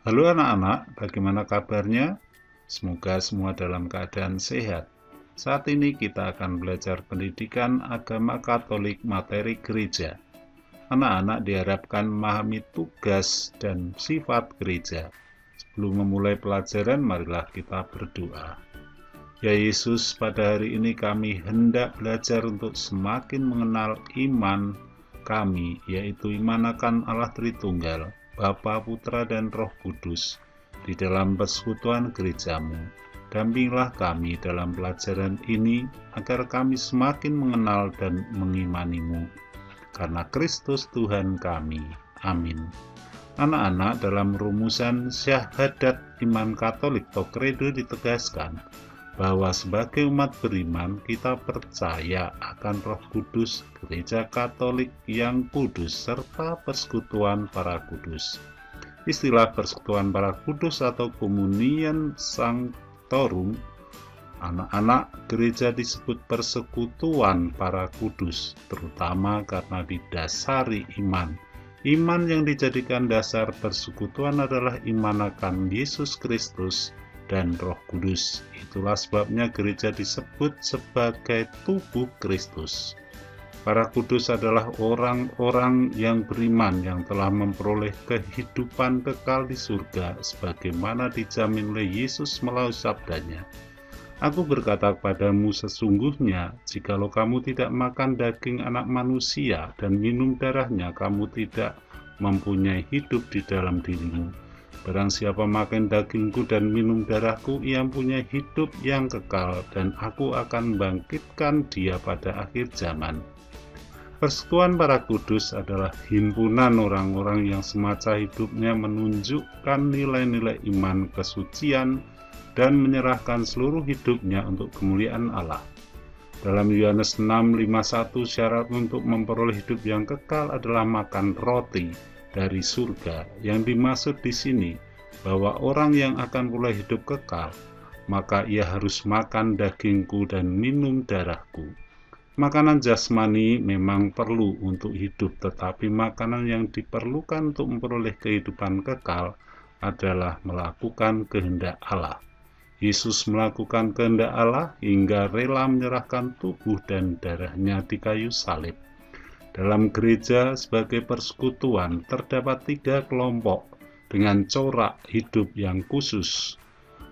Halo anak-anak, bagaimana kabarnya? Semoga semua dalam keadaan sehat. Saat ini kita akan belajar pendidikan agama Katolik materi gereja. Anak-anak diharapkan memahami tugas dan sifat gereja. Sebelum memulai pelajaran, marilah kita berdoa. Ya Yesus, pada hari ini kami hendak belajar untuk semakin mengenal iman kami, yaitu iman akan Allah Tritunggal, Bapa, Putra, dan Roh Kudus, di dalam persekutuan gerejamu. Dampinglah kami dalam pelajaran ini, agar kami semakin mengenal dan mengimanimu. Karena Kristus Tuhan kami. Amin. Anak-anak, dalam rumusan syahadat iman Katolik atau kredo ditegaskan bahwa sebagai umat beriman kita percaya akan Roh Kudus, Gereja Katolik yang kudus, serta persekutuan para kudus. Istilah persekutuan para kudus atau Communion Sanctorum, anak-anak gereja disebut persekutuan para kudus, terutama karena didasari iman. Iman yang dijadikan dasar persekutuan adalah iman akan Yesus Kristus dan Roh Kudus. Itulah sebabnya gereja disebut sebagai tubuh Kristus. Para kudus adalah orang-orang yang beriman yang telah memperoleh kehidupan kekal di surga sebagaimana dijamin oleh Yesus melalui sabdanya. Aku berkata kepadamu sesungguhnya, jikalau kamu tidak makan daging anak manusia dan minum darahnya, kamu tidak mempunyai hidup di dalam dirimu. Barang siapa makan dagingku dan minum darahku, ia mempunyai hidup yang kekal, dan aku akan membangkitkan dia pada akhir zaman. Persekutuan para kudus adalah himpunan orang-orang yang semasa hidupnya menunjukkan nilai-nilai iman kesucian dan menyerahkan seluruh hidupnya untuk kemuliaan Allah. Dalam Yohanes 6:51, syarat untuk memperoleh hidup yang kekal adalah makan roti dari surga. Yang dimaksud di sini bahwa orang yang akan mulai hidup kekal, maka ia harus makan dagingku dan minum darahku. Makanan jasmani memang perlu untuk hidup, tetapi makanan yang diperlukan untuk memperoleh kehidupan kekal adalah melakukan kehendak Allah. Yesus melakukan kehendak Allah hingga rela menyerahkan tubuh dan darahnya di kayu salib. Dalam gereja sebagai persekutuan terdapat 3 kelompok dengan corak hidup yang khusus.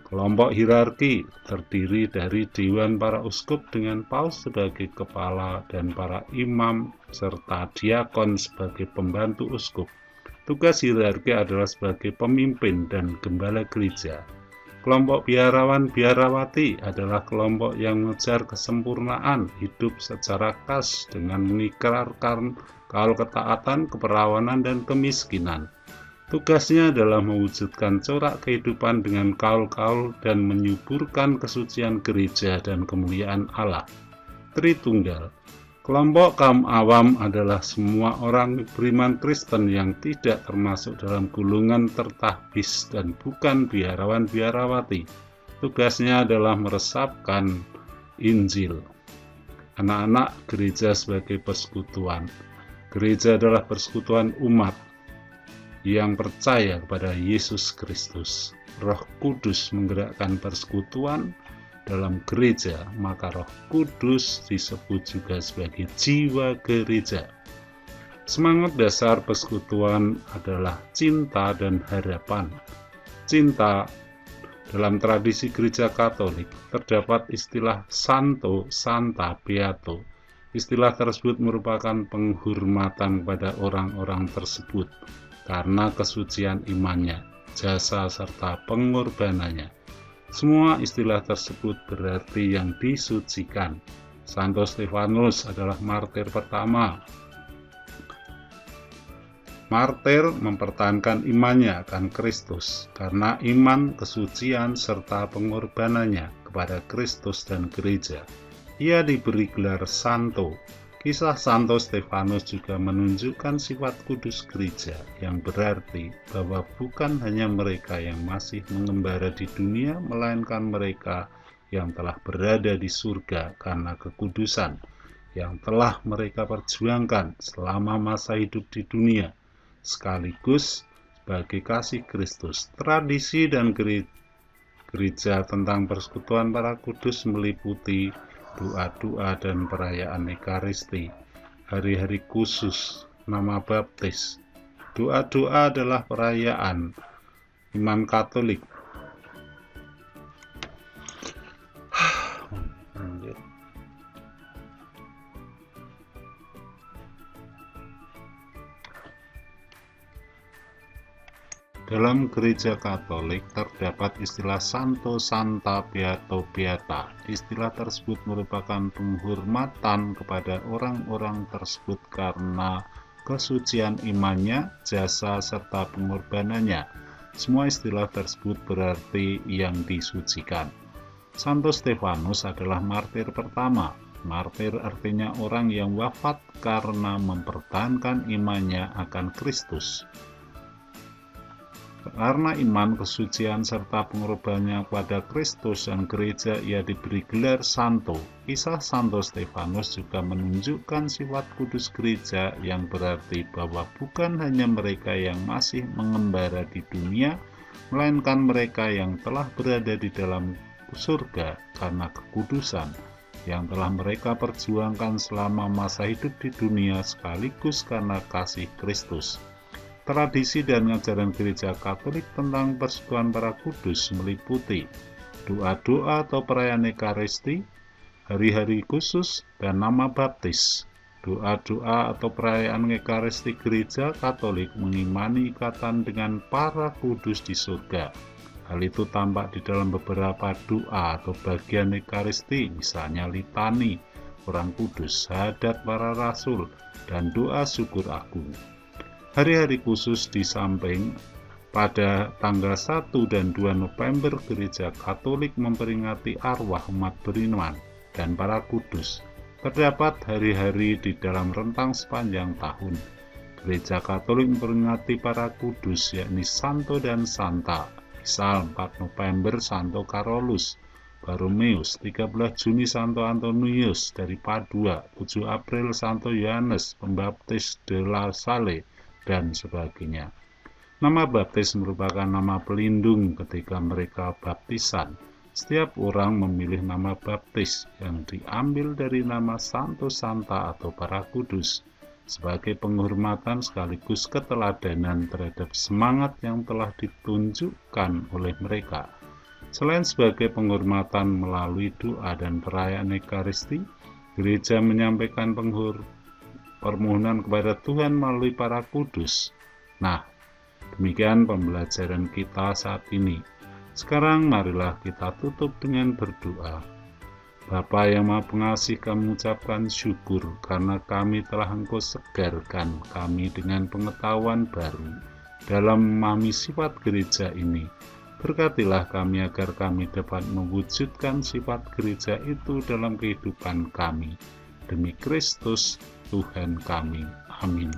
Kelompok hierarki terdiri dari Dewan para Uskup dengan Paus sebagai kepala dan para imam serta diakon sebagai pembantu uskup. Tugas hierarki adalah sebagai pemimpin dan gembala gereja. Kelompok biarawan-biarawati adalah kelompok yang mengejar kesempurnaan hidup secara khas dengan mengikrarkan kaul ketaatan, keperawanan, dan kemiskinan. Tugasnya adalah mewujudkan corak kehidupan dengan kaul-kaul dan menyuburkan kesucian gereja dan kemuliaan Allah Tritunggal. Kelompok kaum awam adalah semua orang beriman Kristen yang tidak termasuk dalam golongan tertahbis dan bukan biarawan-biarawati. Tugasnya adalah meresapkan Injil. Anak-anak gereja sebagai persekutuan. Gereja adalah persekutuan umat yang percaya kepada Yesus Kristus. Roh Kudus menggerakkan persekutuan dalam gereja, maka Roh Kudus disebut juga sebagai jiwa gereja. Semangat dasar persekutuan adalah cinta dan harapan. Cinta dalam tradisi gereja Katolik terdapat istilah Santo, Santa, Beato. Istilah tersebut merupakan penghormatan kepada orang-orang tersebut karena kesucian imannya, jasa serta pengorbanannya. Semua istilah tersebut berarti yang disucikan. Santo Stefanus adalah martir pertama. Martir mempertahankan imannya akan Kristus karena iman, kesucian, serta pengorbanannya kepada Kristus dan gereja. Ia diberi gelar Santo. Kisah Santo Stefanus juga menunjukkan sifat kudus gereja, yang berarti bahwa bukan hanya mereka yang masih mengembara di dunia, melainkan mereka yang telah berada di surga karena kekudusan yang telah mereka perjuangkan selama masa hidup di dunia, sekaligus bagi kasih Kristus. Tradisi dan gereja tentang persekutuan para kudus meliputi doa-doa dan perayaan Ekaristi, hari-hari khusus, nama baptis. Doa-doa adalah perayaan iman Katolik. Dalam gereja Katolik terdapat istilah Santo, Santa, Beato, Beata. Istilah tersebut merupakan penghormatan kepada orang-orang tersebut karena kesucian imannya, jasa, serta pengorbanannya. Semua istilah tersebut berarti yang disucikan. Santo Stefanus adalah martir pertama. Martir artinya orang yang wafat karena mempertahankan imannya akan Kristus. Karena iman, kesucian, serta pengorbanannya kepada Kristus dan gereja, ia diberi gelar Santo. Kisah Santo Stefanus juga menunjukkan sifat kudus gereja, yang berarti bahwa bukan hanya mereka yang masih mengembara di dunia, melainkan mereka yang telah berada di dalam surga karena kekudusan yang telah mereka perjuangkan selama masa hidup di dunia, sekaligus karena kasih Kristus. Tradisi dan ajaran gereja Katolik tentang persekutuan para kudus meliputi doa-doa atau perayaan Ekaristi, hari-hari khusus, dan nama baptis. Doa-doa atau perayaan Ekaristi gereja Katolik mengimani ikatan dengan para kudus di surga. Hal itu tampak di dalam beberapa doa atau bagian Ekaristi, misalnya litani, orang kudus, syahadat para rasul, dan doa syukur agung. Hari-hari khusus di samping pada tanggal 1 dan 2 November gereja Katolik memperingati arwah umat beriman dan para kudus. Terdapat hari-hari di dalam rentang sepanjang tahun. Gereja Katolik memperingati para kudus, yakni Santo dan Santa. Misal 4 November Santo Carolus Borromeus, 13 Juni Santo Antonius dari Padua, 7 April Santo Yohanes Pembaptis de la Salle, dan sebagainya. Nama baptis merupakan nama pelindung ketika mereka baptisan. Setiap orang memilih nama baptis yang diambil dari nama Santo, Santa, atau para kudus sebagai penghormatan sekaligus keteladanan terhadap semangat yang telah ditunjukkan oleh mereka. Selain sebagai penghormatan melalui doa dan perayaan Ekaristi, gereja menyampaikan permohonan kepada Tuhan melalui para kudus. Nah, demikian pembelajaran kita saat ini. Sekarang marilah kita tutup dengan berdoa. Bapa yang Maha Pengasih, kami mengucapkan syukur karena kami telah Engkau segarkan kami dengan pengetahuan baru dalam memahami sifat gereja ini. Berkatilah kami agar kami dapat mewujudkan sifat gereja itu dalam kehidupan kami. Demi Kristus Tuhan kami. Amin.